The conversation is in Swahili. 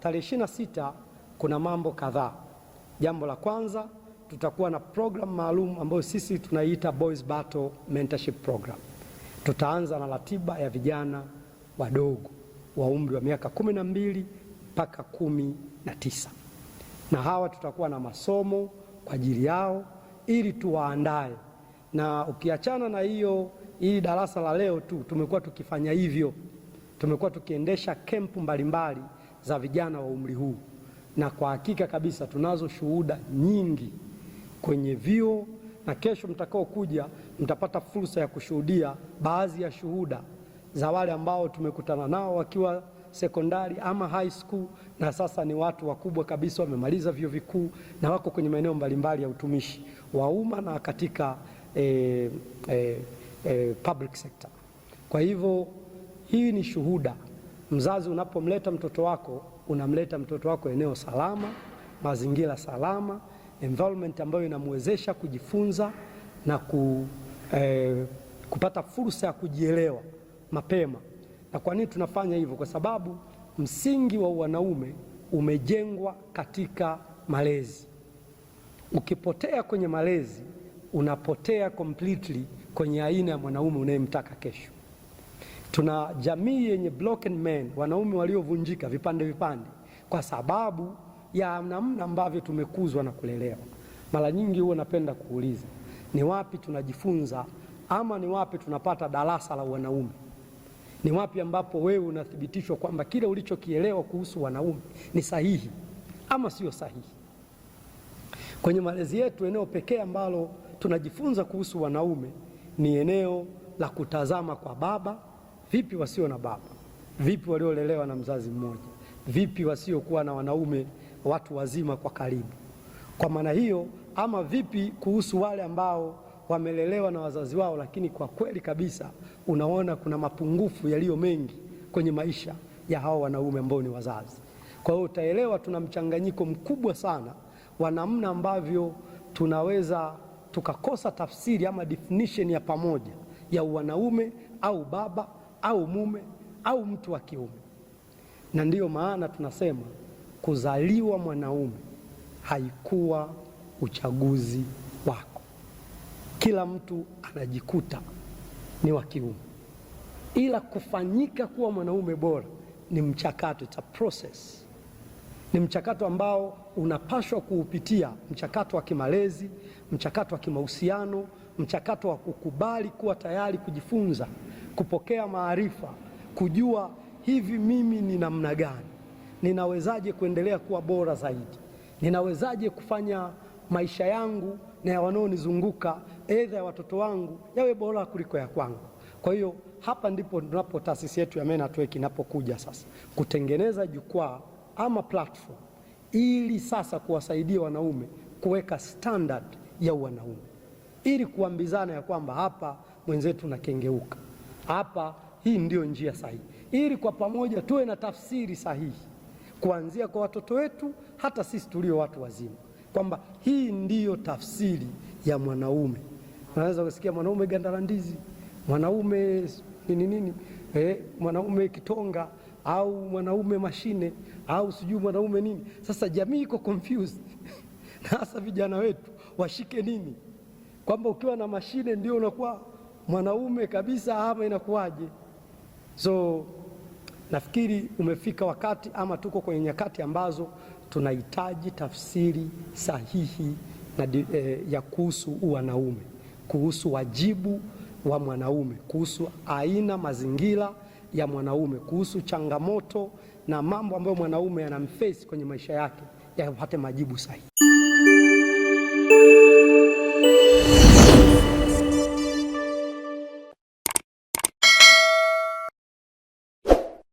tarehe 26 kuna mambo kadhaa. Jambo la kwanza, tutakuwa na program maalum ambayo sisi tunaiita Boys Battle Mentorship Program. Tutaanza na ratiba ya vijana wadogo wa umri wa miaka 12 mpaka 19. Na hawa tutakuwa na masomo kwa ajili yao ili tuwaandae. Na ukiachana na hii darasa la leo tu, tumekuwa tukifanya hivyo. Tumekuwa tukiendesha kempu mbalimbali za vijana wa umri huu. Na kwa hakika kabisa tunazo shuhuda nyingi kwenye vyuo, na kesho mtakao kuja mtapata fursa ya kushuhudia baadhi ya shuhuda za wale ambao tumekutana nao wakiwa sekondari ama high school, na sasa ni watu wakubwa kabisa, wamemaliza vyuo vikuu na wako kwenye maeneo mbalimbali ya utumishi wa umma na katika public sector. Kwa hivyo hii ni shuhuda. Mzazi unapomleta mtoto wako, unamleta mtoto wako eneo salama, mazingira salama, environment ambayo inamwezesha kujifunza na kupata fursa ya kujielewa mapema. Na kwa nini tunafanya hivyo? Kwa sababu msingi wa wanaume umejengwa katika malezi. Ukipotea kwenye malezi, unapotea completely kwenye aina ya mwanaume unayemtaka kesho. Tuna jamii yenye broken men, wanaume waliovunjika vipande vipande, kwa sababu ya namna ambavyo tumekuzwa na kulelewa. Mara nyingi huwa napenda kuuliza, ni wapi tunajifunza ama ni wapi tunapata darasa la wanaume? Ni wapi ambapo wewe unathibitishwa kwamba kile ulichokielewa kuhusu wanaume ni sahihi ama sio sahihi? Kwenye malezi yetu, eneo pekee ambalo tunajifunza kuhusu wanaume ni eneo la kutazama kwa baba. Vipi wasio na baba? Vipi waliolelewa na mzazi mmoja? Vipi wasiokuwa na wanaume, watu wazima kwa karibu? Kwa maana hiyo, ama vipi kuhusu wale ambao wamelelewa na wazazi wao, lakini kwa kweli kabisa unaona kuna mapungufu yaliyo mengi kwenye maisha ya hao wanaume ambao ni wazazi. Kwa hiyo utaelewa tuna mchanganyiko mkubwa sana wa namna ambavyo tunaweza tukakosa tafsiri ama definition ya pamoja ya wanaume au baba au mume au mtu wa kiume. Na ndiyo maana tunasema kuzaliwa mwanaume haikuwa uchaguzi wako. Kila mtu anajikuta ni wa kiume, ila kufanyika kuwa mwanaume bora ni mchakato, it's a process. Ni mchakato ambao unapaswa kuupitia, mchakato wa kimalezi, mchakato wa kimahusiano, mchakato wa kukubali kuwa tayari kujifunza, kupokea maarifa, kujua hivi mimi ni namna gani, ninawezaje kuendelea kuwa bora zaidi, ninawezaje kufanya maisha yangu na ya wanaonizunguka, aidha ya watoto wangu, yawe bora kuliko ya kwangu. Kwa hiyo hapa ndipo tunapo taasisi yetu ya Men at Work inapokuja sasa kutengeneza jukwaa ama platform ili sasa kuwasaidia wanaume kuweka standard ya wanaume, ili kuambizana ya kwamba hapa mwenzetu nakengeuka, hapa hii ndio njia sahihi, ili kwa pamoja tuwe na tafsiri sahihi kuanzia kwa watoto wetu hata sisi tulio watu wazima, kwamba hii ndiyo tafsiri ya mwanaume. Unaweza kusikia mwanaume gandarandizi, mwanaume nini, mwanaume kitonga, au mwanaume mashine, au sijui mwanaume nini. Sasa jamii iko confused na hasa vijana wetu washike nini, kwamba ukiwa na mashine ndio unakuwa mwanaume kabisa ama inakuwaje? So nafikiri umefika wakati ama tuko kwenye nyakati ambazo tunahitaji tafsiri sahihi na ya kuhusu wanaume, kuhusu wajibu wa mwanaume, kuhusu aina mazingira ya mwanaume, kuhusu changamoto na mambo ambayo mwanaume anamface kwenye maisha yake, yapate majibu sahihi.